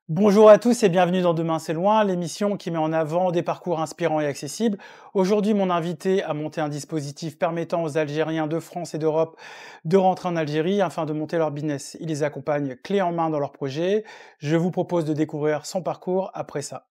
Bonjour à tous et bienvenue dans Demain c'est loin, l'émission qui met en avant des parcours inspirants et accessibles. Aujourd'hui, mon invité a monté un dispositif permettant aux Algériens de France et d'Europe de rentrer en Algérie afin de monter leur business. Il les accompagne clé en main dans leurs projets. Je vous propose de découvrir son parcours après ça.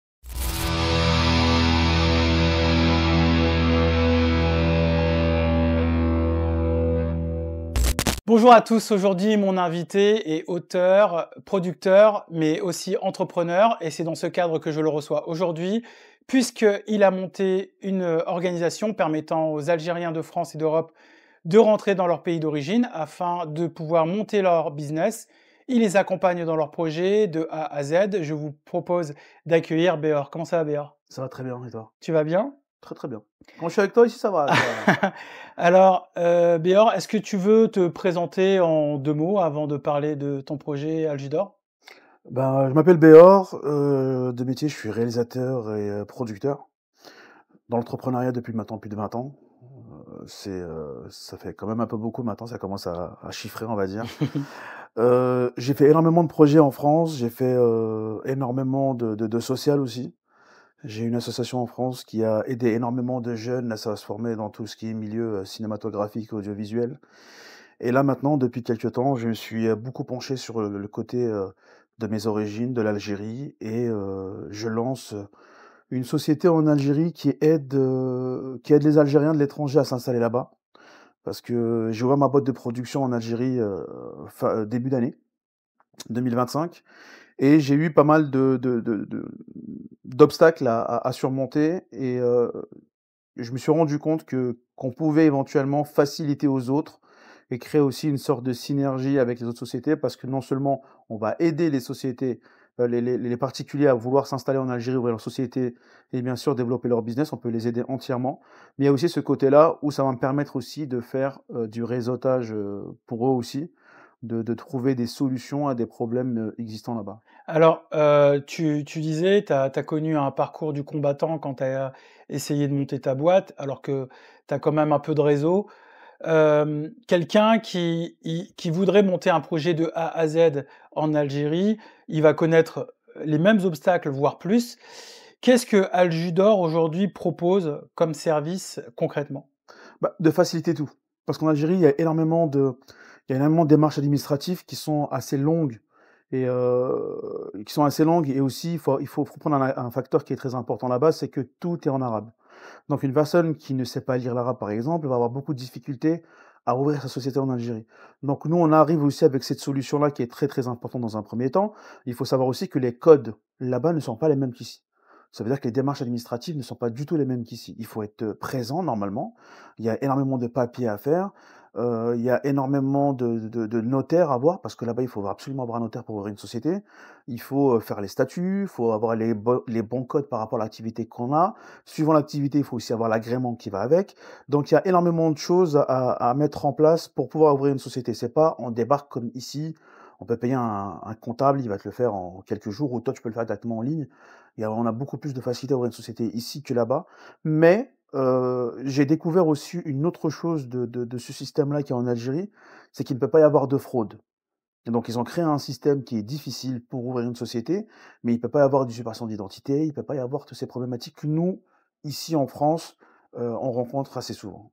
Bonjour à tous, aujourd'hui mon invité est auteur, producteur, mais aussi entrepreneur, et c'est dans ce cadre que je le reçois aujourd'hui, puisqu'il a monté une organisation permettant aux Algériens de France et d'Europe de rentrer dans leur pays d'origine afin de pouvoir monter leur business. Il les accompagne dans leurs projets de A à Z. Je vous propose d'accueillir Béor. Comment ça va Béor? Ça va très bien et toi? Tu vas bien? Très, très bien. Quand je suis avec toi ici, ça va, ça va. Alors, Béor, est-ce que tu veux te présenter en 2 mots avant de parler de ton projet Algidor? Ben, je m'appelle Béor, de métier, je suis réalisateur et producteur. Dans l'entrepreneuriat depuis maintenant plus de 20 ans. Ça fait quand même un peu beaucoup maintenant, ça commence à chiffrer, on va dire. J'ai fait énormément de projets en France, j'ai fait, énormément de social aussi. J'ai une association en France qui a aidé énormément de jeunes à se former dans tout ce qui est milieu, cinématographique, audiovisuel. Et là maintenant, depuis quelque temps, je me suis, beaucoup penché sur, le côté, de mes origines, de l'Algérie et je lance, une société en Algérie qui aide les Algériens de l'étranger à s'installer là-bas. Parce que j'ai ouvert ma boîte de production en Algérie, début d'année 2025 et j'ai eu pas mal d'obstacles à surmonter et je me suis rendu compte qu'on pouvait éventuellement faciliter aux autres et créer aussi une sorte de synergie avec les autres sociétés parce que non seulement on va aider les sociétés, les particuliers à vouloir s'installer en Algérie, ouvrir leur société et bien sûr développer leur business, on peut les aider entièrement. Mais il y a aussi ce côté-là où ça va me permettre aussi de faire du réseautage pour eux aussi, de trouver des solutions à des problèmes existants là-bas. Alors, tu disais, tu as connu un parcours du combattant quand tu as essayé de monter ta boîte, alors que tu as quand même un peu de réseau. Quelqu'un qui voudrait monter un projet de A à Z en Algérie, il va connaître les mêmes obstacles, voire plus. Qu'est-ce que Aljudor aujourd'hui propose comme service concrètement? Bah, de faciliter tout. Parce qu'en Algérie, il y a énormément de démarches administratives qui sont assez longues et aussi il faut prendre un facteur qui est très important là-bas, c'est que tout est en arabe. Donc une personne qui ne sait pas lire l'arabe, par exemple, va avoir beaucoup de difficultés à ouvrir sa société en Algérie. Donc nous, on arrive aussi avec cette solution-là qui est très, très importante dans un premier temps. Il faut savoir aussi que les codes là-bas ne sont pas les mêmes qu'ici. Ça veut dire que les démarches administratives ne sont pas du tout les mêmes qu'ici. Il faut être présent normalement. Il y a énormément de papiers à faire. Il y a énormément de notaires à voir parce que là-bas, il faut absolument avoir un notaire pour ouvrir une société. Il faut faire les statuts, il faut avoir les bons codes par rapport à l'activité qu'on a. Suivant l'activité, il faut aussi avoir l'agrément qui va avec. Donc, il y a énormément de choses à mettre en place pour pouvoir ouvrir une société. C'est pas on débarque comme ici, on peut payer un comptable, il va te le faire en quelques jours, ou toi, tu peux le faire directement en ligne. On a beaucoup plus de facilité à ouvrir une société ici que là-bas. Mais j'ai découvert aussi une autre chose de ce système-là qui est en Algérie, c'est qu'il ne peut pas y avoir de fraude. Et donc ils ont créé un système qui est difficile pour ouvrir une société, mais il peut pas y avoir d'usurpation d'identité, il peut pas y avoir toutes ces problématiques que nous, ici en France, on rencontre assez souvent.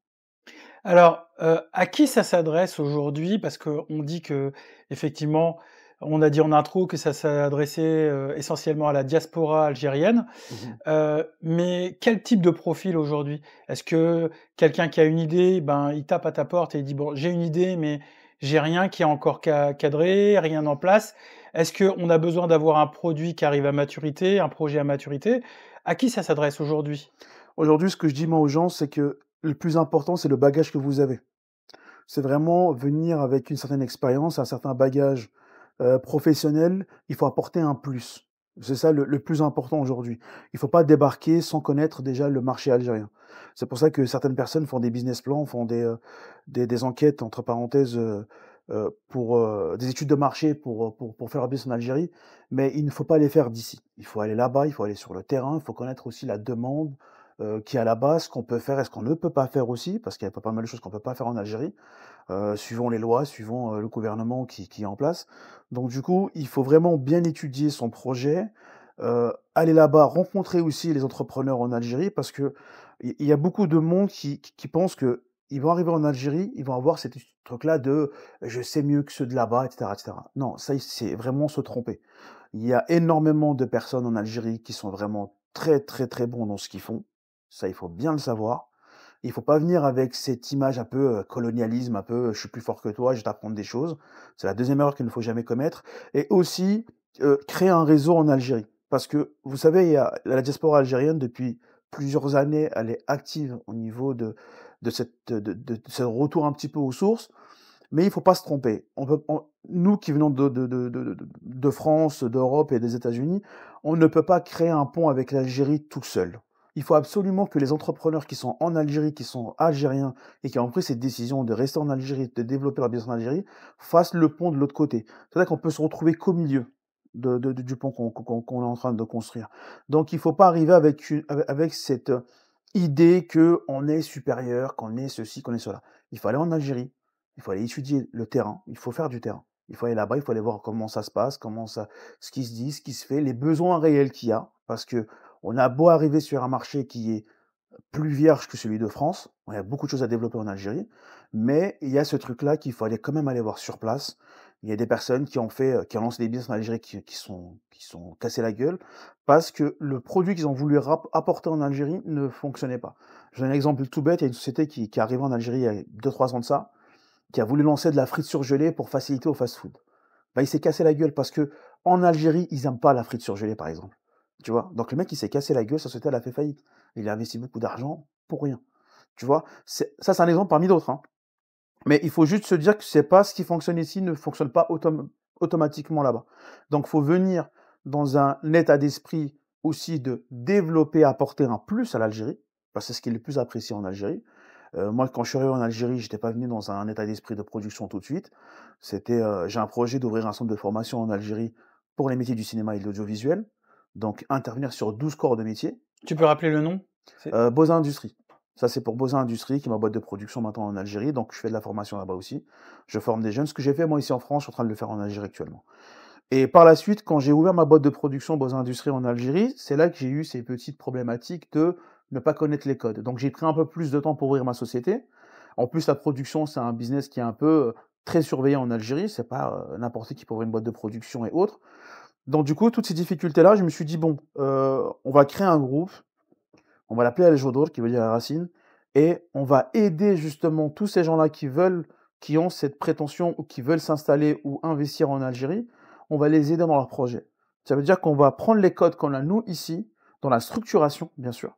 Alors, à qui ça s'adresse aujourd'hui? Parce qu'on dit qu'effectivement, on a dit en intro que ça s'adressait, essentiellement à la diaspora algérienne. Mmh mh. Mais quel type de profil aujourd'hui? Est-ce que quelqu'un qui a une idée, ben, il tape à ta porte et il dit: «Bon, j'ai une idée, mais j'ai rien qui est encore cadré, rien en place». Est-ce qu'on a besoin d'avoir un produit qui arrive à maturité, un projet à maturité? À qui ça s'adresse aujourd'hui? Aujourd'hui, ce que je dis moi aux gens, c'est que le plus important, c'est le bagage que vous avez. C'est vraiment venir avec une certaine expérience, un certain bagage, professionnel. Il faut apporter un plus. C'est ça le plus important aujourd'hui. Il faut pas débarquer sans connaître déjà le marché algérien. C'est pour ça que certaines personnes font des business plans, font des enquêtes entre parenthèses, pour, des études de marché pour faire leur business en Algérie, mais il ne faut pas les faire d'ici. Il faut aller là-bas, il faut aller sur le terrain, il faut connaître aussi la demande, qui est à la base, ce qu'on peut faire et ce qu'on ne peut pas faire aussi, parce qu'il y a pas mal de choses qu'on peut pas faire en Algérie, suivant les lois, suivant, le gouvernement qui est en place. Donc du coup, il faut vraiment bien étudier son projet, aller là-bas, rencontrer aussi les entrepreneurs en Algérie parce que il y a beaucoup de monde qui pense qu'ils vont arriver en Algérie, ils vont avoir cet truc-là de: «Je sais mieux que ceux de là-bas» et cetera et cetera. Non, ça, c'est vraiment se tromper. Il y a énormément de personnes en Algérie qui sont vraiment très, très, très bons dans ce qu'ils font. Ça, il faut bien le savoir. Il faut pas venir avec cette image un peu, colonialisme, un peu, «Je suis plus fort que toi, je vais t'apprendre des choses». C'est la deuxième erreur qu'il ne faut jamais commettre et aussi, créer un réseau en Algérie. Parce que vous savez, il y a la diaspora algérienne depuis plusieurs années, elle est active au niveau de ce retour un petit peu aux sources, mais il faut pas se tromper. On nous qui venons de France, d'Europe et des États-Unis, on ne peut pas créer un pont avec l'Algérie tout seul. Il faut absolument que les entrepreneurs qui sont en Algérie, qui sont algériens et qui ont pris cette décision de rester en Algérie, de développer leur business en Algérie, fassent le pont de l'autre côté. C'est-à-dire qu'on peut se retrouver qu'au milieu du pont qu'on est en train de construire. Donc il faut pas arriver avec cette idée qu'on est supérieur, qu'on est ceci, qu'on est cela. Il faut aller en Algérie, il faut aller étudier le terrain, il faut faire du terrain. Il faut aller là-bas, il faut aller voir comment ça se passe, ce qui se dit, ce qui se fait, les besoins réels qu'il y a. Parce que on a beau arriver sur un marché qui est plus vierge que celui de France, il y a beaucoup de choses à développer en Algérie, mais il y a ce truc-là qu'il faut aller quand même aller voir sur place. Il y a des personnes qui ont fait, qui ont lancé des business en Algérie qui sont cassés la gueule parce que le produit qu'ils ont voulu apporter en Algérie ne fonctionnait pas. Je donne un exemple tout bête, il y a une société qui est arrivée en Algérie il y a 2-3 ans de ça, qui a voulu lancer de la frite surgelée pour faciliter au fast-food. Bah, il s'est cassé la gueule parce que en Algérie, ils aiment pas la frite surgelée, par exemple. Tu vois? Donc le mec, il s'est cassé la gueule, sa société, elle a fait faillite. Il a investi beaucoup d'argent pour rien. Tu vois? C'est un exemple parmi d'autres, hein. Mais il faut juste se dire que c'est pas ce qui fonctionne ici ne fonctionne pas automatiquement là-bas. Donc faut venir dans un état d'esprit aussi de développer, apporter un plus à l'Algérie, parce que c'est ce qui est le plus apprécié en Algérie. Moi, quand je suis arrivé en Algérie, j'étais pas venu dans un état d'esprit de production tout de suite. J'ai un projet d'ouvrir un centre de formation en Algérie pour les métiers du cinéma et de l'audiovisuel, donc intervenir sur 12 corps de métiers. Tu peux rappeler le nom? C'est Bosa Industries. Ça, c'est pour Bosa Industries, qui est ma boîte de production maintenant en Algérie, donc je fais de la formation là-bas aussi. Je forme des jeunes. Ce que j'ai fait moi ici en France, je suis en train de le faire en Algérie actuellement. Et par la suite, quand j'ai ouvert ma boîte de production Bosa Industries en Algérie, c'est là que j'ai eu ces petites problématiques de ne pas connaître les codes. Donc j'ai pris un peu plus de temps pour ouvrir ma société. En plus, la production, c'est un business qui est un peu très surveillé en Algérie. C'est pas n'importe qui peut ouvrir une boîte de production et autres. Donc du coup, toutes ces difficultés-là, je me suis dit, bon, on va créer un groupe, on va l'appeler Al Jodour, qui veut dire la racine, et on va aider justement tous ces gens-là qui ont cette prétention ou qui veulent s'installer ou investir en Algérie, on va les aider dans leur projet. Ça veut dire qu'on va prendre les codes qu'on a nous ici, dans la structuration, bien sûr,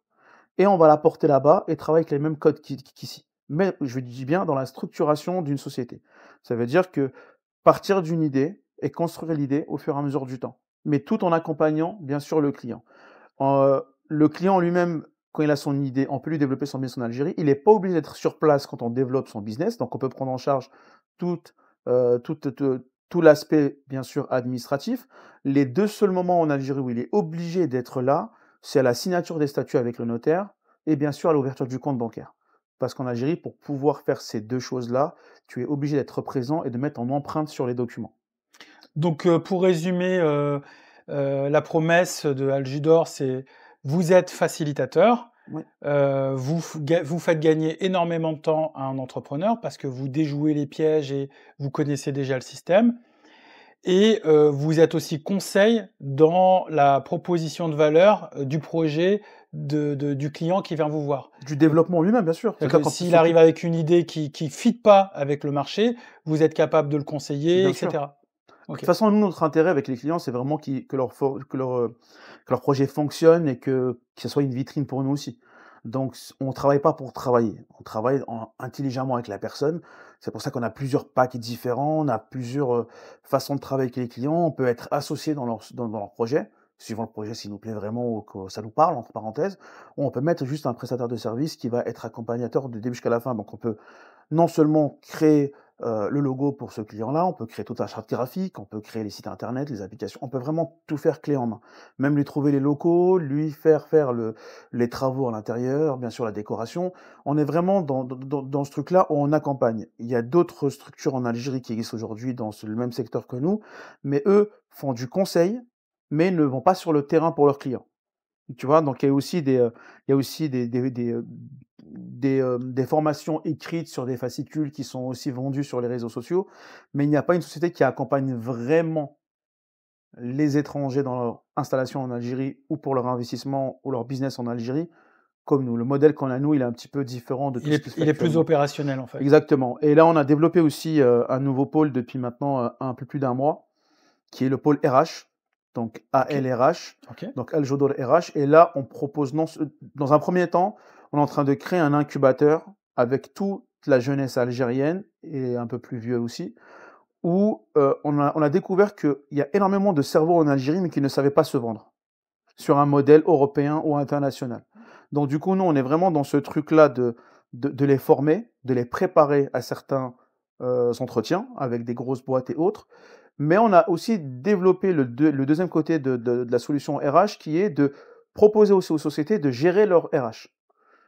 et on va l'apporter là-bas et travailler avec les mêmes codes qu'ici. Mais je dis bien dans la structuration d'une société. Ça veut dire que partir d'une idée et construire l'idée au fur et à mesure du temps, mais tout en accompagnant bien sûr le client. Le client lui-même, quand il a son idée, on peut lui développer son business en Algérie. Il n'est pas obligé d'être sur place quand on développe son business, donc on peut prendre en charge toute, tout l'aspect, bien sûr, administratif. Les deux seuls moments en Algérie où il est obligé d'être là, c'est à la signature des statuts avec le notaire et bien sûr à l'ouverture du compte bancaire. Parce qu'en Algérie, pour pouvoir faire ces deux choses-là, tu es obligé d'être présent et de mettre en empreinte sur les documents. donc pour résumer, la promesse de Algidor, c'est: vous êtes facilitateur, Oui, vous faites gagner énormément de temps à un entrepreneur parce que vous déjouez les pièges et vous connaissez déjà le système et vous êtes aussi conseil dans la proposition de valeur, du projet du client qui vient vous voir. du développement lui-même, bien sûr. C'est C'est-à-dire ça que quand tu s'il arrive s'occupes, avec une idée qui fit pas avec le marché, vous êtes capable de le conseiller et bien sûr. cetera. De toute OK. façon, nous, notre intérêt avec les clients, c'est vraiment que leur projet fonctionne et que ce soit une vitrine pour nous aussi. Donc, on travaille pas pour travailler. On travaille intelligemment avec la personne. C'est pour ça qu'on a plusieurs packs différents, on a plusieurs façons de travailler avec les clients. On peut être associé dans leur projet, suivant le projet s'il nous plaît vraiment ou que ça nous parle, entre parenthèses. Ou on peut mettre juste un prestataire de service qui va être accompagnateur du début jusqu'à la fin. Donc, on peut non seulement créer le logo pour ce client-là, on peut créer toute la charte graphique, on peut créer les sites internet, les applications, on peut vraiment tout faire clé en main. Même lui trouver les locaux, lui faire les travaux à l'intérieur, bien sûr la décoration. On est vraiment dans ce truc-là où on accompagne. Il y a d'autres structures en Algérie qui existent aujourd'hui dans le même secteur que nous, mais eux font du conseil, mais ne vont pas sur le terrain pour leurs clients. Tu vois? Donc il y a aussi des formations écrites sur des fascicules qui sont aussi vendues sur les réseaux sociaux, mais il n'y a pas une société qui accompagne vraiment les étrangers dans leur installation en Algérie ou pour leur investissement ou leur business en Algérie comme nous. Le modèle qu'on a nous, il est un petit peu différent de tout ce qui se fait Il est plus actuellement. opérationnel, en fait. Exactement, et là, on a développé aussi, un nouveau pôle depuis maintenant, un peu plus d'un mois, qui est le pôle RH, donc OK, ALRH, OK. donc Al Jodour RH, et là, on propose dans un premier temps, on est en train de créer un incubateur avec toute la jeunesse algérienne et un peu plus vieux aussi, où, on a découvert qu'il y a énormément de cerveaux en Algérie, mais qui ne savaient pas se vendre, sur un modèle européen ou international. Donc du coup, nous, on est vraiment dans ce truc-là de les former, de les préparer à certains, entretiens avec des grosses boîtes et autres. Mais on a aussi développé le deuxième côté de la solution RH qui est de proposer aussi aux sociétés de gérer leur RH.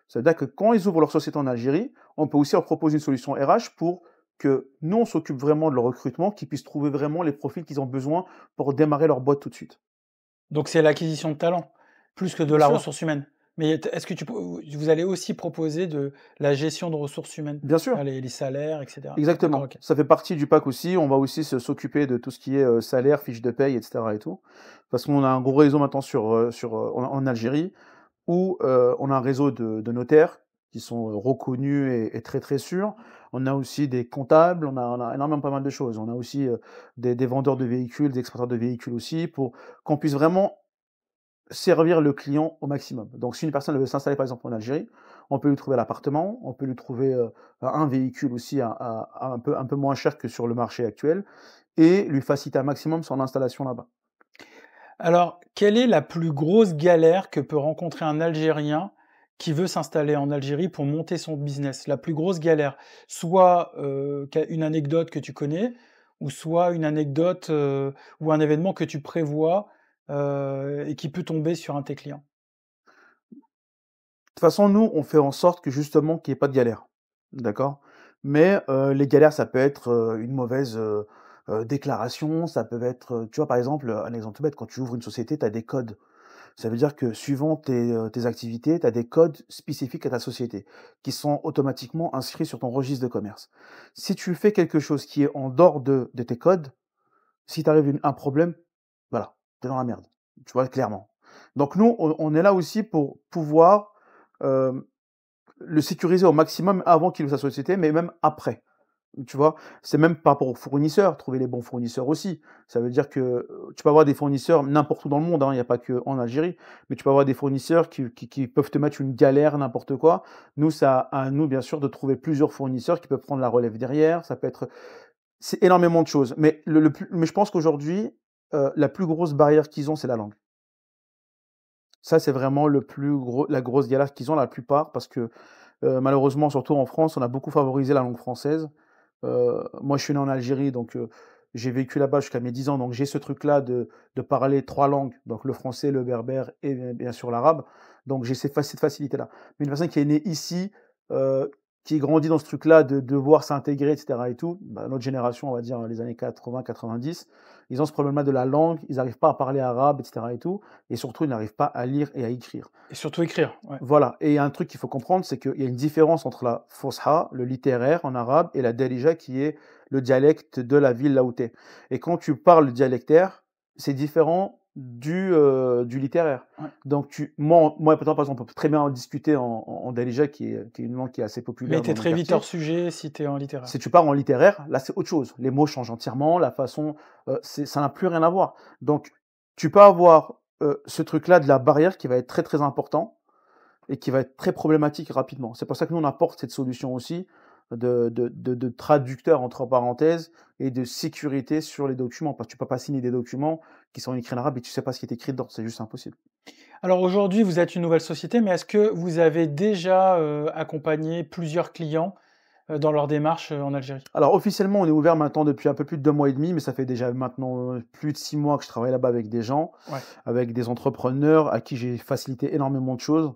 C'est-à-dire que quand ils ouvrent leur société en Algérie, on peut aussi leur proposer une solution RH pour que nous, on s'occupe vraiment de leur recrutement, qu'ils puissent trouver vraiment les profils qu'ils ont besoin pour démarrer leur boîte tout de suite. Donc c'est l'acquisition de talent, plus que de Bien la sûr, ressource humaine. Mais est-ce que vous allez aussi proposer de la gestion de ressources humaines? bien sûr. Les salaires et cetera? D'accord, Exactement. OK. Ça fait partie du pack aussi. On va aussi s'occuper de tout ce qui est, salaire, fiche de paye et cetera et tout. Parce qu'on a un gros réseau maintenant en Algérie où, on a un réseau de notaires qui sont, reconnus et très, très sûrs. On a aussi des comptables, on a énormément pas mal de choses. On a aussi, des vendeurs de véhicules, des exploitants de véhicules aussi pour qu'on puisse vraiment servir le client au maximum. Donc si une personne veut s'installer par exemple en Algérie, on peut lui trouver l'appartement, on peut lui trouver, un véhicule aussi à un peu moins cher que sur le marché actuel et lui faciliter un maximum son installation là-bas. Alors, quelle est la plus grosse galère que peut rencontrer un Algérien qui veut s'installer en Algérie pour monter son business? La plus grosse galère, soit, une anecdote que tu connais, ou soit une anecdote, ou un événement que tu prévois, et qui peut tomber sur un de tes clients? De toute façon, nous, on fait en sorte que justement qu'il y ait pas de galère, d'accord? Mais, les galères, ça peut être, une mauvaise, déclaration, ça peut être, tu vois, par exemple, un exemple tout bête, quand tu ouvres une société, tu as des codes. Ça veut dire que suivant tes activités, tu as des codes spécifiques à ta société, qui sont automatiquement inscrits sur ton registre de commerce. Si tu fais quelque chose qui est en dehors de tes codes, si t'arrive un problème, voilà, tu es dans la merde, tu vois? Clairement. Donc nous, on est là aussi pour pouvoir, hem, le sécuriser au maximum avant qu'il ouvre sa société, mais même après. Tu vois? C'est même par rapport aux fournisseurs, trouver les bons fournisseurs aussi. Ça veut dire que, tu peux avoir des fournisseurs n'importe où dans le monde, hein, il y a pas qu'en Algérie, mais tu peux avoir des fournisseurs qui peuvent te mettre une galère, n'importe quoi. Nous, ça à nous, bien sûr, de trouver plusieurs fournisseurs qui peuvent prendre la relève derrière. Ça peut être c'est énormément de choses, mais mais je pense qu'aujourd'hui, la plus grosse barrière qu'ils ont, c'est la langue. Ça, c'est vraiment la grosse galère qu'ils ont la plupart parce que, malheureusement, surtout en France, on a beaucoup favorisé la langue française. Moi, je suis né en Algérie, donc j'ai vécu là-bas jusqu'à mes 10 ans, donc j'ai ce truc-là de parler 3 langues, donc le français, le berbère et bien sûr l'arabe. Donc j'ai cette facilité-là. Mais une personne qui est née ici, heu, qui grandit dans ce truc-là de devoir s'intégrer et cetera et tout, bah, notre génération, on va dire les années 80-90, ils ont ce problème-là de la langue, ils n'arrivent pas à parler arabe et cetera et tout, et surtout ils n'arrivent pas à lire et à écrire. Et surtout écrire, ouais. Voilà, et il y a un truc qu'il faut comprendre, c'est qu'il y a une différence entre la fosha, le littéraire en arabe, et la darija qui est le dialecte de la ville là où tu es. Et quand tu parles dialectaire, c'est différent du littéraire. Ouais. Donc moi, par exemple, on peut très bien en discuter en darija qui est une langue qui est assez Mais populaire tu es dans mon très vite hors quartier. sujet si tu es en littéraire. Si tu pars en littéraire, là, c'est autre chose. Les mots changent entièrement, la façon, ça n'a plus rien à voir. Donc tu peux avoir, ce truc-là de la barrière qui va être très, très important et qui va être très problématique rapidement. C'est pour ça que nous, on apporte cette solution aussi de traducteur entre parenthèses et de sécurité sur les documents. Parce que tu peux pas signer des documents qui sont écrits en arabe et tu sais pas ce qui est écrit dedans, c'est juste impossible. Alors aujourd'hui, vous êtes une nouvelle société, mais est-ce que vous avez déjà, accompagné plusieurs clients, dans leur démarche, en Algérie? Alors officiellement, on est ouvert maintenant depuis un peu plus de 2 mois et demi, mais ça fait déjà maintenant, plus de 6 mois que je travaille là-bas avec des gens, Ouais. avec des entrepreneurs à qui j'ai facilité énormément de choses.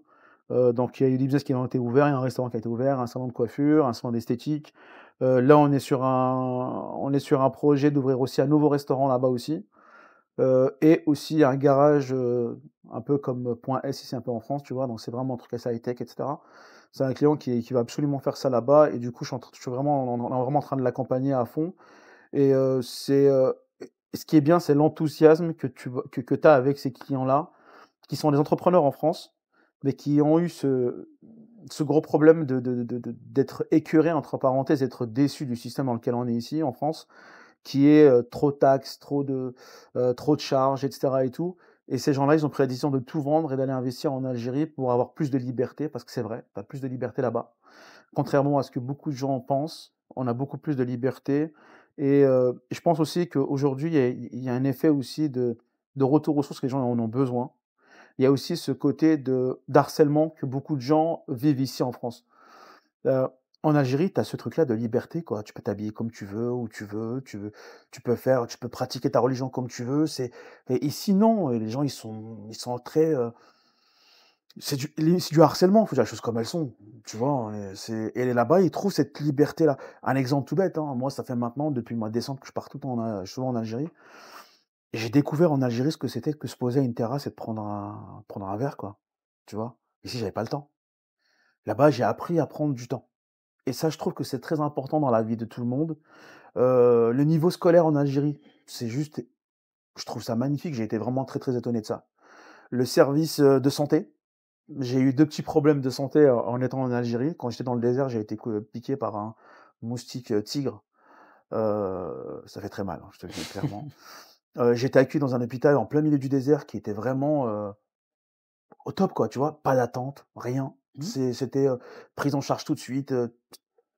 Donc il y a eu des business qui ont été ouverts, il y a un restaurant qui a été ouvert, un salon de coiffure, un salon d'esthétique. Là, on est sur un projet d'ouvrir aussi un nouveau restaurant là-bas aussi, et aussi un garage, un peu comme Point S ici un peu en France, tu vois? Donc c'est vraiment un truc assez high-tech et cetera. C'est un client qui va absolument faire ça là-bas et du coup, je suis vraiment on est vraiment en train de l'accompagner à fond et ce qui est bien, c'est l'enthousiasme que tu as avec ces clients-là, qui sont des entrepreneurs en France, mais qui ont eu ce gros problème d'être «écœurés» entre parenthèses, d'être déçus du système dans lequel on est ici en France, qui est, trop de taxes, trop de charges et cetera et tout et ces gens-là, ils ont pris la décision de tout vendre et d'aller investir en Algérie pour avoir plus de liberté parce que c'est vrai, tu as plus de liberté là-bas. Contrairement à ce que beaucoup de gens pensent, on a beaucoup plus de liberté et je pense aussi qu'aujourd'hui, il y a un effet aussi de retour aux sources, que les gens en ont besoin. Il y a aussi ce côté d'harcèlement que beaucoup de gens vivent ici en France. Heu, En Algérie, tu as ce truc-là de liberté, quoi. Tu peux t'habiller comme tu veux, où tu peux pratiquer ta religion comme tu veux. Et ici, non, les gens, ils sont très, c'est du harcèlement, faut dire les choses comme elles sont, tu vois? Et là-bas, ils trouvent cette liberté-là. Un exemple tout bête, hein, moi, ça fait maintenant depuis le mois de décembre que je pars tout le temps souvent en Algérie. Et j'ai découvert en Algérie ce que c'était que se poser à une terrasse et de prendre un verre, quoi, tu vois? Ici, j'avais pas le temps. Là-bas, j'ai appris à prendre du temps. Et ça, je trouve que c'est très important dans la vie de tout le monde. Le niveau scolaire en Algérie, c'est juste je trouve ça magnifique, j'ai été vraiment très, très étonné de ça. Le service, de santé, j'ai eu 2 petits problèmes de santé en étant en Algérie. Quand j'étais dans le désert, j'ai été piqué par un moustique, tigre. Ça fait très mal, hein, je te le dis clairement. J'ai été accueilli dans un hôpital en plein milieu du désert qui était vraiment, au top quoi, tu vois? Pas d'attente, rien. Mmh. C'était, prise en charge tout de suite,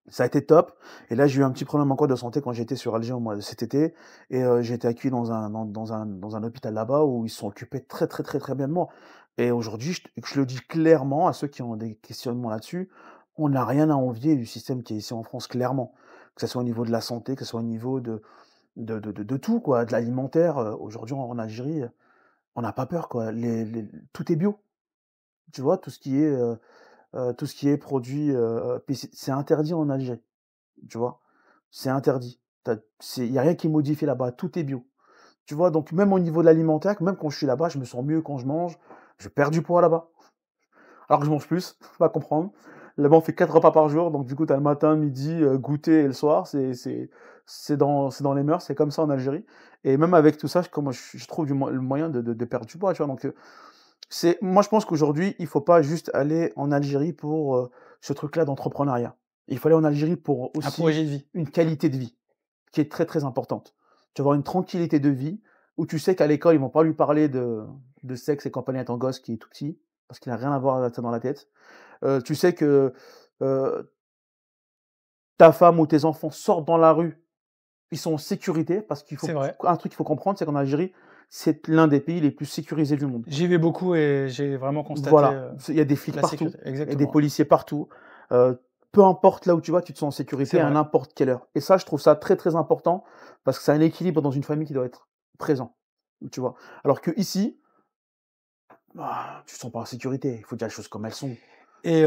ça a été top et là, j'ai eu un petit problème encore de santé quand j'étais sur Alger au mois de cet été et j'ai été accueilli dans un hôpital là-bas où ils se sont occupés très, très, très, très bien de moi et aujourd'hui, je le dis clairement à ceux qui ont des questionnements là-dessus, on n'a rien à envier du système qui est ici en France, clairement. Que ça soit au niveau de la santé, que ça soit au niveau de tout quoi, de l'alimentaire, aujourd'hui en Algérie, on n'a pas peur quoi. Tout est bio, tu vois? Tout ce qui est produit, c'est interdit en Algérie. Tu vois? C'est interdit. Il y a rien qui est modifié là-bas, tout est bio. Tu vois? Donc même au niveau de l'alimentaire, même quand je suis là-bas, je me sens mieux quand je mange. Je perds du poids là-bas, alors que je mange plus, faut pas comprendre. Là-bas, on fait 4 repas par jour, donc du coup, tu as le matin, midi, goûter et le soir. C'est dans les mœurs, c'est comme ça en Algérie et même avec tout ça, je trouve le moyen de perdre du poids, tu vois? Donc moi, je pense qu'aujourd'hui, il faut pas juste aller en Algérie pour, ce truc-là d'entrepreneuriat. Il faut aller en Algérie pour Un aussi projet de vie. une qualité de vie qui est très, très importante. Tu vas avoir une tranquillité de vie où tu sais qu'à l'école, ils vont pas lui parler de sexe et compagnie à ton gosse qui est tout petit, parce qu'il a rien à voir avec ça dans la tête. Tu sais que, heu, ta femme ou tes enfants sortent dans la rue, ils sont en sécurité parce C'est vrai. un truc qu'il faut comprendre, c'est qu'en Algérie, c'est l'un des pays les plus sécurisés du monde. J'y vais beaucoup et j'ai vraiment constaté, Voilà, il y a des flics la partout, sécurité. il y a des Exactement, ouais. policiers partout, peu importe là où tu vas, tu te sens en C'est sécurité à vrai. n'importe quelle heure et ça, je trouve ça très, très important parce que c'est un équilibre dans une famille qui doit être présent, tu vois? Alors qu'ici, tu te sens pas en sécurité, il faut dire les choses comme elles sont. Et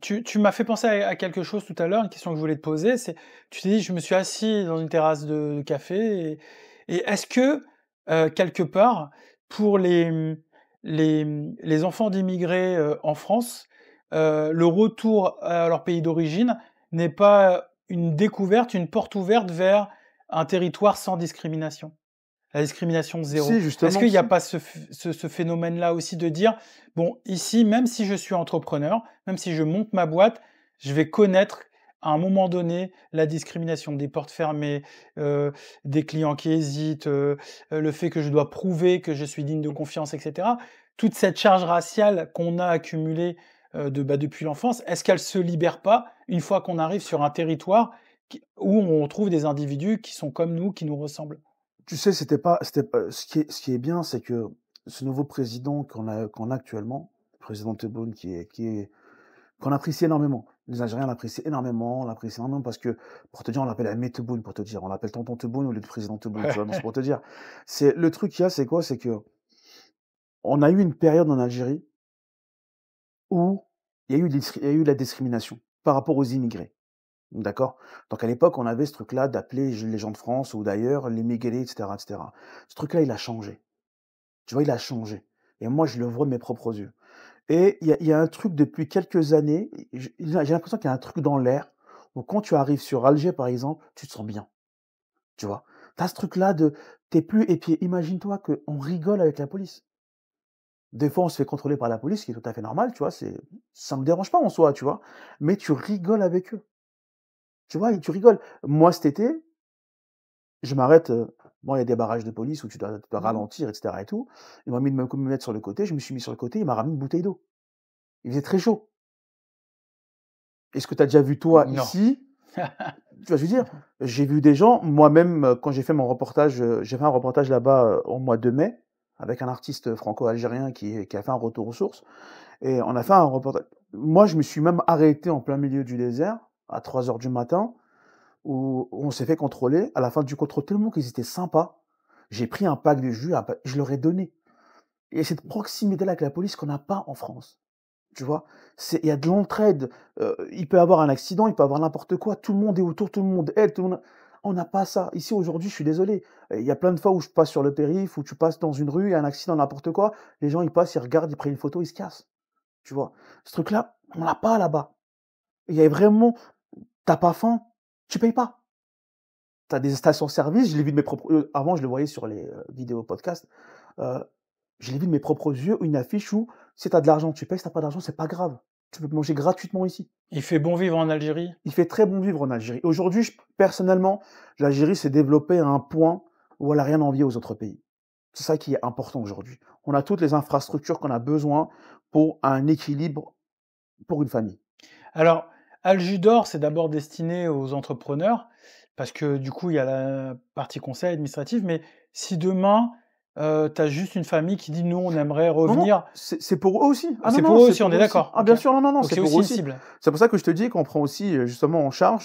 tu m'as fait penser à quelque chose tout à l'heure, une question que je voulais te poser, c'est tu t'es dit: «Je me suis assis dans une terrasse de café» et est-ce que, quelque part, pour les enfants d'immigrés, en France, le retour à leur pays d'origine n'est pas une découverte, une porte ouverte vers un territoire sans discrimination? La discrimination zéro. Si, Est-ce justement, qu'il n'y a si. pas ce phénomène-là aussi de dire: «Bon, ici, même si je suis entrepreneur, même si je monte ma boîte, je vais connaître à un moment donné la discrimination, des portes fermées, des clients qui hésitent, le fait que je dois prouver que je suis digne de confiance» et cetera. Toute cette charge raciale qu'on a accumulée, depuis l'enfance, est-ce qu'elle se libère pas une fois qu'on arrive sur un territoire où on trouve des individus qui sont comme nous, qui nous ressemblent? Tu sais, c'était pas ce qui est bien, c'est que ce nouveau président qu'on a actuellement, le président Tebboune qui est qu'on apprécie énormément. Les Algériens l'apprécient énormément, on l'apprécie énormément parce que, pour te dire, on l'appelle Amé Tebboune, pour te dire. On l'appelle tonton Tebboune au lieu de président Tebboune, tu vois? Donc c'est pour te dire. Le truc qu'il y a, c'est quoi? C'est que on a eu une période en Algérie où il y a eu de la discrimination par rapport aux immigrés. D'accord? Donc à l'époque, on avait ce truc-là d'appeler les gens de France ou d'ailleurs les migrés, et cetera, et cetera. Ce truc-là, il a changé. Tu vois, il a changé et moi, je le vois de mes propres yeux et il y a un truc depuis quelques années, j'ai l'impression qu'il y a un truc dans l'air où quand tu arrives sur Alger, par exemple, tu te sens bien, tu vois? Tu as ce truc-là de tu plus et puis imagine-toi qu'on rigole avec la police. Des fois, on se fait contrôler par la police, ce qui est tout à fait normal, tu vois? Ça me dérange pas en soi, tu vois? Mais tu rigoles avec eux, tu vois? Et tu rigoles. Moi, cet été, je m'arrête, bon, il y a des barrages de police où tu dois ralentir et cetera et tout. Ils m'ont mis de me mettre sur le côté, je me suis mis sur le côté, il m'a ramené une bouteille d'eau. Il faisait très chaud. Est-ce que tu as déjà vu toi Non. ici? Tu vois, je veux dire, j'ai vu des gens, moi-même, quand j'ai fait mon reportage, j'ai fait un reportage là-bas, au mois de mai, avec un artiste franco-algérien qui a fait un retour aux sources et on a fait un reportage. Moi, je me suis même arrêté en plein milieu du désert, à 3 heures du matin, où on s'est fait contrôler. À la fin du contrôle, tellement qu'ils étaient sympas, j'ai pris un pack de jus, je leur ai donné. Et cette proximité-là avec la police qu'on n'a pas en France. Tu vois? Il y a de l'entraide, il peut y avoir un accident, il peut y avoir n'importe quoi, tout le monde est autour, tout le monde aide, tout le monde on n'a pas ça. Ici, aujourd'hui, je suis désolé, il y a plein de fois où je passe sur le périph', où tu passes dans une rue, il y a un accident, n'importe quoi, les gens, ils passent, ils regardent, ils prennent une photo, ils se cassent, tu vois? Ce truc-là, on l'a pas là-bas. Il y a vraiment tu pas faim, tu payes pas. Tu as des stations-service, je l'ai vu de mes propres avant, je le voyais sur les, vidéos podcasts, heu je l'ai vu de mes propres yeux, une affiche où si tu as de l'argent, tu payes, si tu as pas d'argent, c'est pas grave. Tu peux manger gratuitement ici. Il fait bon vivre en Algérie? Il fait très bon vivre en Algérie. Aujourd'hui, personnellement, l'Algérie s'est développée à un point où elle a rien à envier aux autres pays. C'est ça qui est important aujourd'hui. On a toutes les infrastructures qu'on a besoin pour un équilibre pour une famille. Alors, Aljudor, c'est d'abord destiné aux entrepreneurs parce que du coup, il y a la partie conseil administratif, mais si demain, tu as juste une famille qui dit: «Nous, on aimerait Non, non, revenir», c'est pour eux aussi. Ah non, c'est non, pour eux c'est aussi, on pour est eux aussi. d'accord? Ah OK. bien sûr, non, non, non, Donc c'est c'est pour eux aussi une aussi. cible. C'est pour ça que je te dis qu'on prend aussi, justement en charge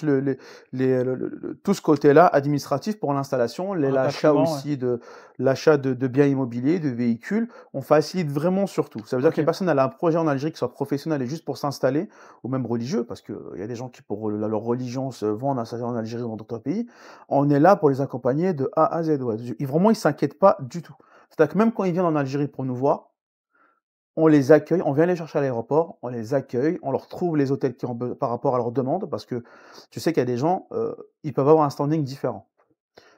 tout ce côté-là administratif pour l'installation, Rapatriement, ouais. l'achat de biens immobiliers, de véhicules. On facilite vraiment sur tout. Ça veut dire OK. qu'une personne, elle a un projet en Algérie, qui soit professionnel et juste pour s'installer, ou même religieux, parce qu'il y a des gens qui, pour leur religion, se vendent à s'installer en Algérie ou dans d'autres pays. On est là pour les accompagner de A à Z, ouais. Et vraiment, ils s'inquiètent pas du tout. C'est-à-dire que même quand ils viennent en Algérie pour nous voir, on les accueille, on vient les chercher à l'aéroport, on les accueille, on leur trouve les hôtels qui ont par rapport à leur demande, parce que tu sais qu'il y a des gens, ils peuvent avoir un standing différent.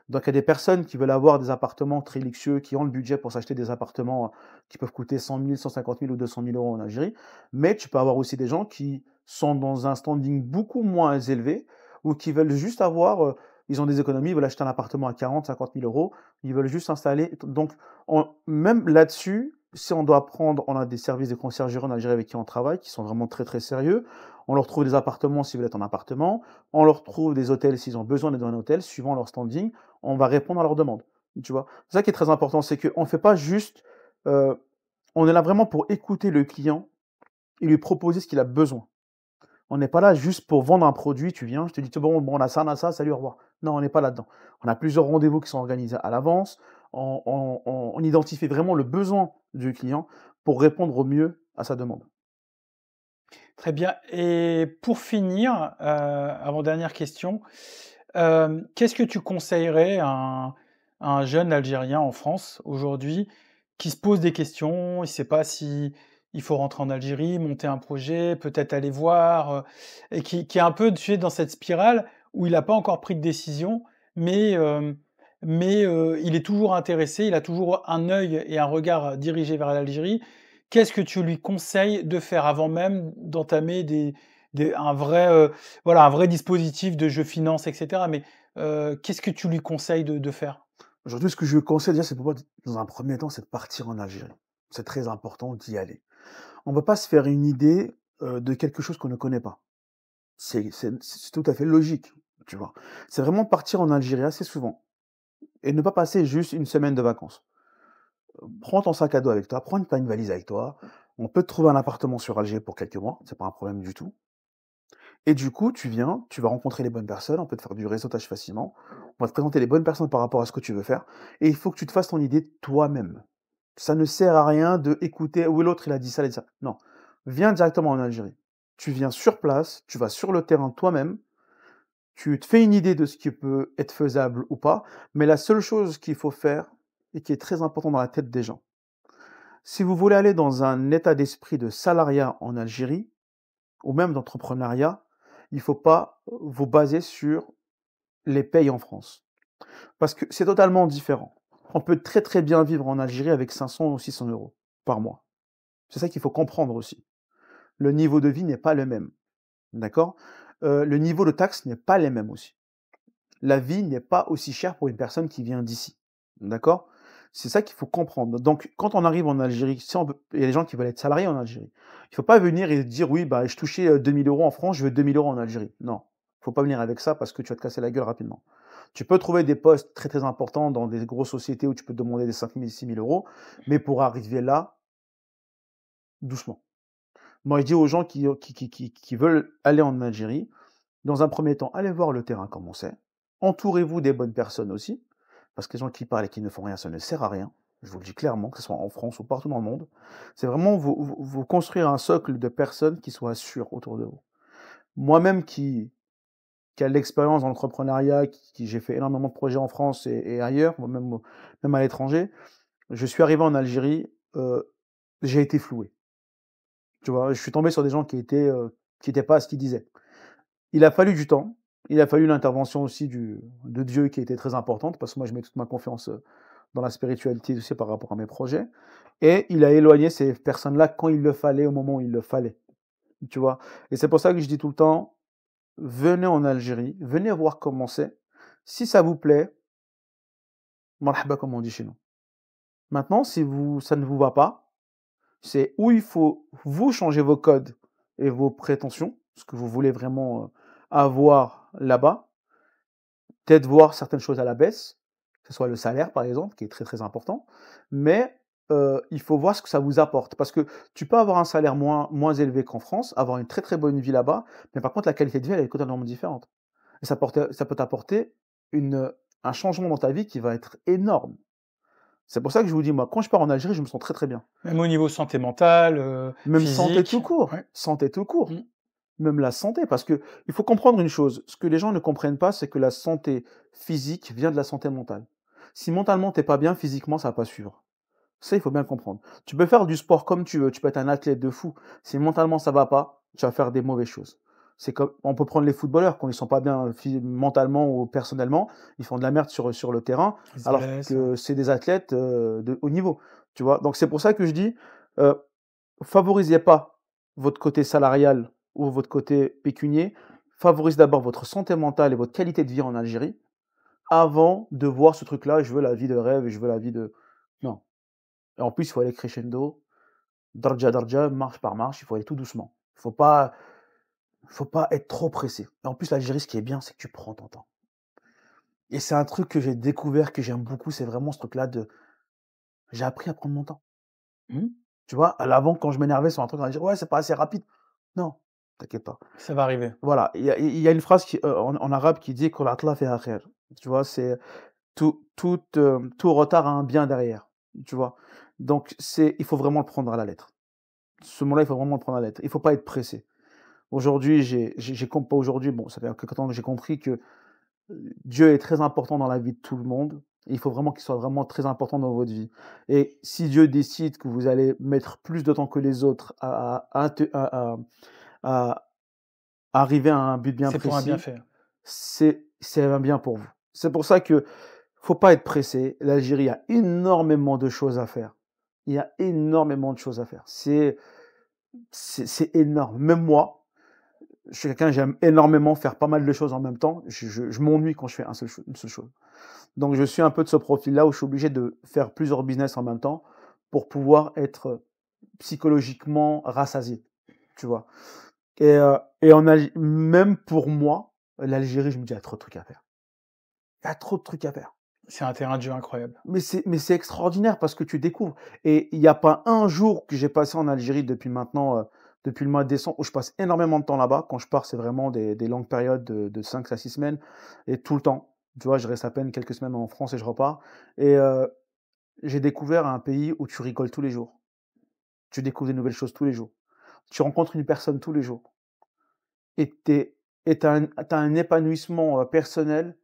Donc il y a des personnes qui veulent avoir des appartements très luxueux, qui ont le budget pour s'acheter des appartements, qui peuvent coûter 100 000, 150 000 ou 200 000 € en Algérie. Mais tu peux avoir aussi des gens qui sont dans un standing beaucoup moins élevé ou qui veulent juste avoir, ils ont des économies, ils veulent acheter un appartement à 40 000, 50 000 €, ils veulent juste s'installer. Donc même là-dessus, si on doit prendre, on a des services de conciergerie en Algérie avec qui on travaille, qui sont vraiment très, très sérieux. On leur trouve des appartements s'ils veulent être en appartement, on leur trouve des hôtels s'ils ont besoin d'être dans un hôtel, suivant leur standing, on va répondre à leurs demandes, tu vois? C'est ça qui est très important, c'est qu'on ne fait pas juste, on est là vraiment pour écouter le client et lui proposer ce qu'il a besoin. On n'est pas là juste pour vendre un produit, tu viens, je te dis: «Bon, on a ça, salut, au revoir». Non, on n'est pas là-dedans. On a plusieurs rendez-vous qui sont organisés à l'avance, on identifie vraiment le besoin du client pour répondre au mieux à sa demande. Très bien, et pour finir, avant-dernière question, qu'est-ce que tu conseillerais à un jeune Algérien en France aujourd'hui qui se pose des questions? Il ne sait pas si il faut rentrer en Algérie, monter un projet, peut-être aller voir, et qui est un peu, tu sais, dans cette spirale où il n'a pas encore pris de décision, mais il est toujours intéressé, il a toujours un œil et un regard dirigé vers l'Algérie. Qu'est-ce que tu lui conseilles de faire avant même d'entamer des un vrai, voilà, un vrai dispositif de «je finance» et cetera, mais qu'est-ce que tu lui conseilles de faire? Aujourd'hui, ce que je conseille déjà, c'est pour moi, dans un premier temps, c'est de partir en Algérie. C'est très important d'y aller. On ne peut pas se faire une idée, de quelque chose qu'on ne connaît pas. C'est tout à fait logique, tu vois? C'est vraiment partir en Algérie assez souvent et ne pas passer juste une semaine de vacances. Prends ton sac à dos avec toi, prends une valise avec toi, On peut te trouver un appartement sur Alger pour quelques mois, c'est pas un problème du tout. Et du coup, tu viens, tu vas rencontrer les bonnes personnes, on peut te faire du réseautage facilement, on va te présenter les bonnes personnes par rapport à ce que tu veux faire, et il faut que tu te fasses ton idée toi-même. Ça ne sert à rien de écouter: «Oui, l'autre il a dit ça, il a dit ça». Non, viens directement en Algérie. Tu viens sur place, tu vas sur le terrain toi-même, tu te fais une idée de ce qui peut être faisable ou pas, mais la seule chose qu'il faut faire et qui est très important dans la tête des gens, si vous voulez aller dans un état d'esprit de salariat en Algérie ou même d'entrepreneuriat, il ne faut pas vous baser sur les payes en France. Parce que c'est totalement différent. On peut très très bien vivre en Algérie avec 500 ou 600 euros par mois. C'est ça qu'il faut comprendre aussi. Le niveau de vie n'est pas le même. D'accord. Le niveau de taxe n'est pas les mêmes aussi. La vie n'est pas aussi chère pour une personne qui vient d'ici. D'accord. C'est ça qu'il faut comprendre. Donc, quand on arrive en Algérie, si il y a des gens qui veulent être salariés en Algérie. Il ne faut pas venir et dire oui, bah, je touchais 2000 euros en France, je veux 2000 euros en Algérie. Non, il ne faut pas venir avec ça parce que tu vas te casser la gueule rapidement. Tu peux trouver des postes très très importants dans des grosses sociétés où tu peux te demander des 5 000, 6 000 euros, mais pour arriver là, doucement. Moi, je dis aux gens qui veulent aller en Algérie, dans un premier temps, allez voir le terrain comment c'est. Entourez-vous des bonnes personnes aussi, parce que les gens qui parlent et qui ne font rien, ça ne sert à rien. Je vous le dis clairement, que ce soit en France ou partout dans le monde. C'est vraiment vous construire un socle de personnes qui soient sûres autour de vous. Moi-même qui a de l'expérience dans l'entrepreneuriat, j'ai fait énormément de projets en France et ailleurs, même à l'étranger, je suis arrivé en Algérie, j'ai été floué. Tu vois, je suis tombé sur des gens qui étaient pas à ce qu'ils disaient. Il a fallu du temps, il a fallu l'intervention aussi de Dieu qui était très importante, parce que moi je mets toute ma confiance dans la spiritualité aussi par rapport à mes projets. Et il a éloigné ces personnes-là quand il le fallait, au moment où il le fallait. Tu vois. Et c'est pour ça que je dis tout le temps, venez en Algérie, venez voir comment c'est. Si ça vous plaît, marhaba comme on dit chez nous. Maintenant, si ça ne vous va pas, c'est où il faut vous changer vos codes et vos prétentions, ce que vous voulez vraiment avoir là-bas. Peut-être voir certaines choses à la baisse, que ce soit le salaire par exemple, qui est très très important, mais il faut voir ce que ça vous apporte. Parce que tu peux avoir un salaire moins élevé qu'en France, avoir une très très bonne vie là-bas, mais par contre la qualité de vie elle est totalement différente. Et ça peut t'apporter un changement dans ta vie qui va être énorme. C'est pour ça que je vous dis, moi, quand je pars en Algérie, je me sens très très bien. Même au niveau santé mentale, Même santé tout physique. court, Ouais. santé tout court. Mmh. Même la santé, parce que il faut comprendre une chose, ce que les gens ne comprennent pas, c'est que la santé physique vient de la santé mentale. Si mentalement t'es pas bien, physiquement ça va pas suivre. Ça, il faut bien le comprendre. Tu peux faire du sport comme tu veux, tu peux être un athlète de fou. Si mentalement ça va pas, tu vas faire des mauvaises choses. C'est comme, on peut prendre les footballeurs, quand ils sont pas bien mentalement ou personnellement, ils font de la merde sur le terrain, Ils se alors blessent, que c'est des athlètes de haut niveau. Tu vois? Donc c'est pour ça que je dis, euh, favorisez pas votre côté salarial ou votre côté pécunier. Favorisez d'abord votre santé mentale et votre qualité de vie en Algérie avant de voir ce truc-là. Je veux la vie de rêve et je veux la vie de. Non. Et en plus, il faut aller crescendo, darja darja, marche par marche. Il faut aller tout doucement. Faut pas être trop pressé. Et en plus, l'Algérie, ce qui est bien, c'est que tu prends ton temps. Et c'est un truc que j'ai découvert, que j'aime beaucoup. C'est vraiment ce truc-là de. J'ai appris à prendre mon temps. Mmh. Tu vois, à l'avant, quand je m'énervais sur un truc, on va dire ouais, c'est pas assez rapide. Non, t'inquiète pas. Ça va arriver. Voilà, il y a une phrase en arabe qui dit que l'atla fait khair. Tu vois, c'est tout retard a un bien derrière. Tu vois, donc il faut vraiment le prendre à la lettre. Ce mot-là, il faut vraiment le prendre à la lettre. Il faut pas être pressé. Aujourd'hui, pas aujourd'hui, bon, ça fait quelque temps que j'ai compris que Dieu est très important dans la vie de tout le monde. Et il faut vraiment qu'il soit vraiment très important dans votre vie. Et si Dieu décide que vous allez mettre plus de temps que les autres à arriver à un but bien C'est pour un précis, bienfait. c'est un bien pour vous. C'est pour ça que faut pas être pressé. L'Algérie a énormément de choses à faire. Il y a énormément de choses à faire. C'est énorme. Même moi, je suis quelqu'un, j'aime énormément faire pas mal de choses en même temps. Je m'ennuie quand je fais une seule chose. Donc je suis un peu de ce profil-là où je suis obligé de faire plusieurs business en même temps pour pouvoir être psychologiquement rassasié. Tu vois. Même pour moi, l'Algérie, je me dis, il y a trop de trucs à faire. Il y a trop de trucs à faire. C'est un terrain de jeu incroyable. Mais c'est extraordinaire parce que tu découvres et il y a pas un jour que j'ai passé en Algérie depuis le mois de décembre où je passe énormément de temps là-bas. Quand je pars, c'est vraiment des longues périodes de 5 à 6 semaines et tout le temps. Tu vois, je reste à peine quelques semaines en France et je repars et j'ai découvert un pays où tu rigoles tous les jours. Tu découvres des nouvelles choses tous les jours. Tu rencontres une personne tous les jours et tu as un épanouissement, personnel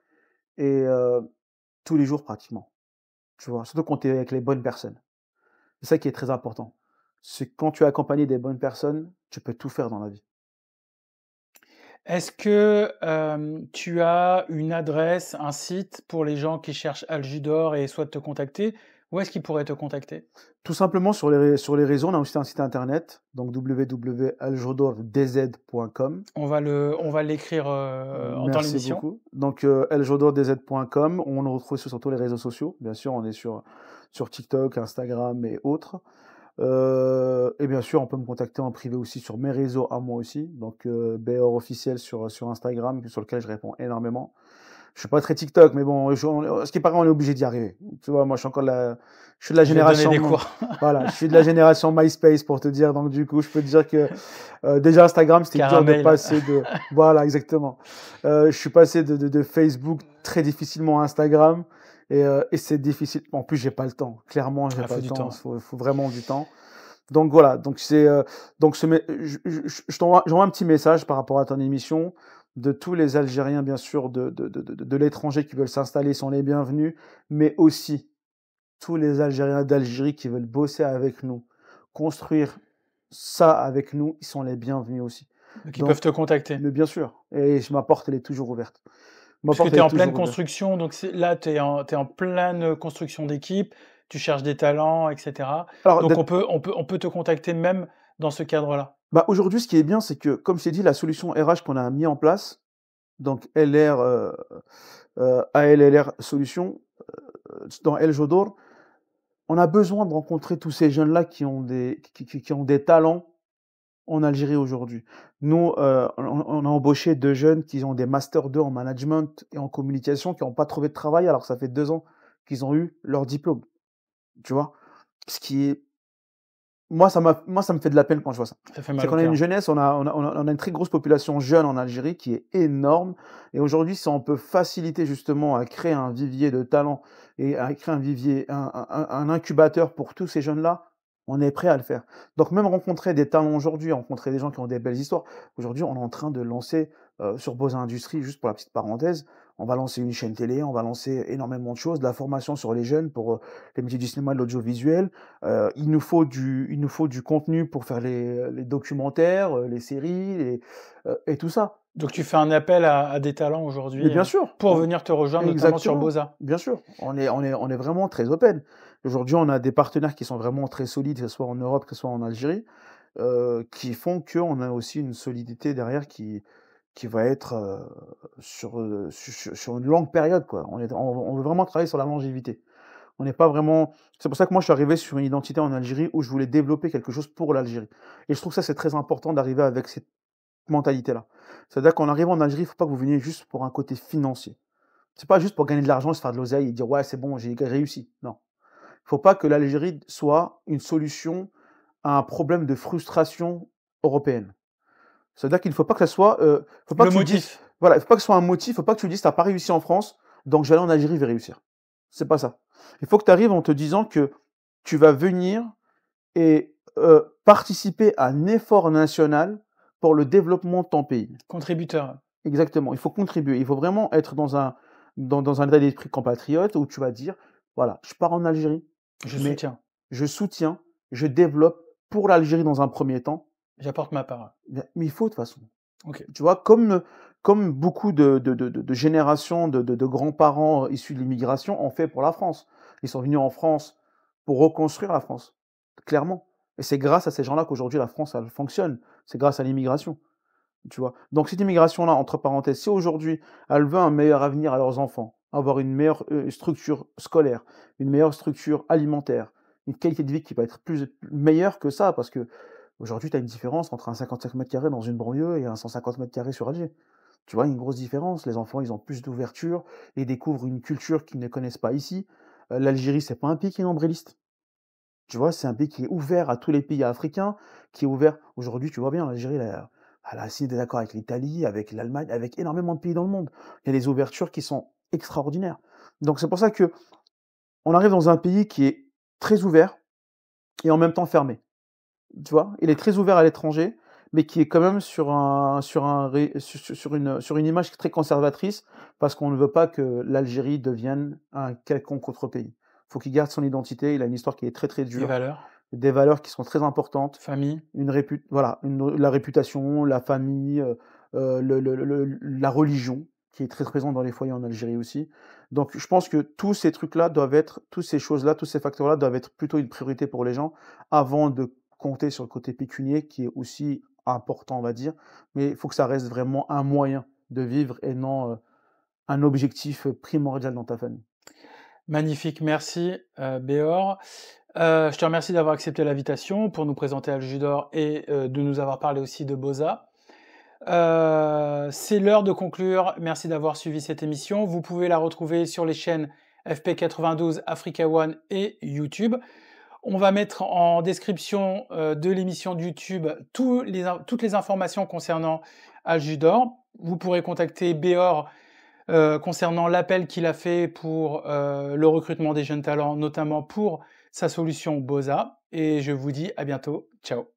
et tous les jours pratiquement, tu vois? Surtout quand tu es avec les bonnes personnes. C'est ça qui est très important. C'est quand tu es accompagné des bonnes personnes, tu peux tout faire dans la vie. Est-ce que, tu as une adresse, un site pour les gens qui cherchent Algidor et souhaitent te contacter? Où est-ce qu'ils pourraient te contacter? Tout simplement sur les réseaux, on a aussi un site internet, donc www.aljodordz.com. On va l'écrire, dans Merci l'émission. beaucoup. Donc aljodordz.com, on nous retrouve sur tous les réseaux sociaux. Bien sûr, on est sur TikTok, Instagram et autres. Et bien sûr, on peut me contacter en privé aussi sur mes réseaux à moi aussi, donc BR officiel sur Instagram, sur lequel je réponds énormément. Je suis pas très TikTok, mais bon, ce qui paraît, on est obligé d'y arriver. Tu vois, moi, je suis de la Je vais te donner génération, des cours. voilà, je suis de la génération MySpace pour te dire. Donc, du coup, je peux te dire que déjà Instagram, c'était dur de Caramel. passer de, voilà, exactement. Je suis passé de Facebook très difficilement à Instagram et c'est difficile. En plus, j'ai pas le temps. Clairement, j'ai Ah, pas faut le du temps. temps. Faut vraiment du temps. Donc voilà, donc j'envoie un petit message par rapport à ton émission. De tous les Algériens, bien sûr, de l'étranger qui veulent s'installer sont les bienvenus, mais aussi tous les Algériens d'Algérie qui veulent bosser avec nous, construire ça avec nous, ils sont les bienvenus aussi. Donc ils peuvent Donc, te contacter. mais bien sûr, et ma porte, elle est toujours ouverte. Ma Puisque porte, tu elle es est en pleine toujours ouverte. construction, donc là, tu es en pleine construction d'équipe, tu cherches des talents et cetera. Alors, Donc on peut te contacter même dans ce cadre-là. bah, aujourd'hui, ce qui est bien, c'est que, comme je t'ai dit, la solution RH qu'on a mis en place, donc LR, ALLR Solutions, dans El Jodor, on a besoin de rencontrer tous ces jeunes-là qui ont des talents en Algérie aujourd'hui. Nous, on a embauché 2 jeunes qui ont des masters 2 en management et en communication, qui n'ont pas trouvé de travail alors que ça fait 2 ans qu'ils ont eu leur diplôme, tu vois? Ce qui est moi, ça me fait de la peine quand je vois ça. Ça fait C'est mal au qu'on a une cœur. jeunesse, on a une très grosse population jeune en Algérie qui est énorme et aujourd'hui, si on peut faciliter justement à créer un vivier de talents et à créer un vivier, un incubateur pour tous ces jeunes-là, on est prêt à le faire. Donc même rencontrer des talents aujourd'hui, rencontrer des gens qui ont des belles histoires. Aujourd'hui, on est en train de lancer, sur Beaux Industries, juste pour la petite parenthèse, on va lancer une chaîne télé, on va lancer énormément de choses, de la formation sur les jeunes pour, les métiers du cinéma, de l'audiovisuel. Il nous faut du contenu pour faire les documentaires, les séries et tout ça. Donc tu fais un appel à des talents Mais aujourd'hui, bien sûr, pour venir te rejoindre, notamment sur exactement, Boza. bien sûr. On est vraiment très open. Aujourd'hui, on a des partenaires qui sont vraiment très solides, que ce soit en Europe, que ce soit en Algérie, qui font qu'on a aussi une solidité derrière qui va être, sur une longue période, quoi. On veut vraiment travailler sur la longévité. On n'est pas vraiment C'est pour ça que moi je suis arrivé sur une identité en Algérie où je voulais développer quelque chose pour l'Algérie et je trouve que ça c'est très important d'arriver avec cette mentalité-là. C'est-à-dire qu'en arrivant en Algérie, il ne faut pas que vous veniez juste pour un côté financier. C'est pas juste pour gagner de l'argent et se faire de l'oseille et dire: «Ouais, c'est bon, j'ai réussi». Non. Il faut pas que l'Algérie soit une solution à un problème de frustration européenne. C'est-à-dire qu'il ne faut pas que ça soit, faut pas Le que tu dises motif. voilà, il faut pas que ce soit un motif, il faut pas que tu dises: «Tu as pas réussi en France, donc je vais aller en Algérie, je vais réussir». C'est pas ça. Il faut que tu arrives en te disant que tu vas venir et participer à un effort national pour le développement de ton pays. Contributeur. Exactement, il faut contribuer. Il faut vraiment être dans un état d'esprit compatriote où tu vas dire: «Voilà, je pars en Algérie, Je mais soutiens. je soutiens, je développe pour l'Algérie dans un premier temps». J'apporte ma part. Mais il faut de toute façon. OK. Tu vois? Comme beaucoup de générations de grands-parents issus de l'immigration ont fait pour la France. Ils sont venus en France pour reconstruire la France, clairement. Et c'est grâce à ces gens-là qu'aujourd'hui la France, elle fonctionne. C'est grâce à l'immigration, tu vois? Donc cette immigration-là, entre parenthèses, si aujourd'hui elle veut un meilleur avenir à leurs enfants, avoir une meilleure, structure scolaire, une meilleure structure alimentaire, une qualité de vie qui va être meilleure que ça, parce qu'aujourd'hui tu as une différence entre un 55 m² dans une banlieue et un 150 m² sur Alger. Tu vois, une grosse différence. Les enfants, ils ont plus d'ouverture et découvrent une culture qu'ils ne connaissent pas ici. L'Algérie, c'est pas un pays qui est nombriliste. Tu vois, c'est un pays qui est ouvert à tous les pays africains, qui est ouvert aujourd'hui, tu vois bien, l'Algérie, elle a signé des accords avec l'Italie, avec l'Allemagne, avec énormément de pays dans le monde. Il y a des ouvertures qui sont extraordinaires. Donc c'est pour ça que on arrive dans un pays qui est très ouvert et en même temps fermé. Tu vois? Il est très ouvert à l'étranger, mais qui est quand même sur une image très conservatrice, parce qu'on ne veut pas que l'Algérie devienne un quelconque autre pays. Il faut qu'il garde son identité, il a une histoire qui est très, très Les dure, valeurs, des valeurs qui sont très importantes, famille. la réputation, la famille, la religion qui est très présente dans les foyers en Algérie aussi. Donc je pense que tous ces choses-là, tous ces facteurs-là doivent être plutôt une priorité pour les gens avant de compter sur le côté pécunier qui est aussi important, on va dire. Mais il faut que ça reste vraiment un moyen de vivre et non, un objectif, primordial dans ta famille. Magnifique, merci, Béor. Je te remercie d'avoir accepté l'invitation pour nous présenter Al Judor et de nous avoir parlé aussi de Boza. C'est l'heure de conclure. Merci d'avoir suivi cette émission. Vous pouvez la retrouver sur les chaînes FP92, Africa One et YouTube. On va mettre en description de l'émission de YouTube toutes les informations concernant Al Judor. Vous pourrez contacter Béor concernant l'appel qu'il a fait pour le recrutement des jeunes talents, notamment pour sa solution Boza. Et je vous dis à bientôt. Ciao.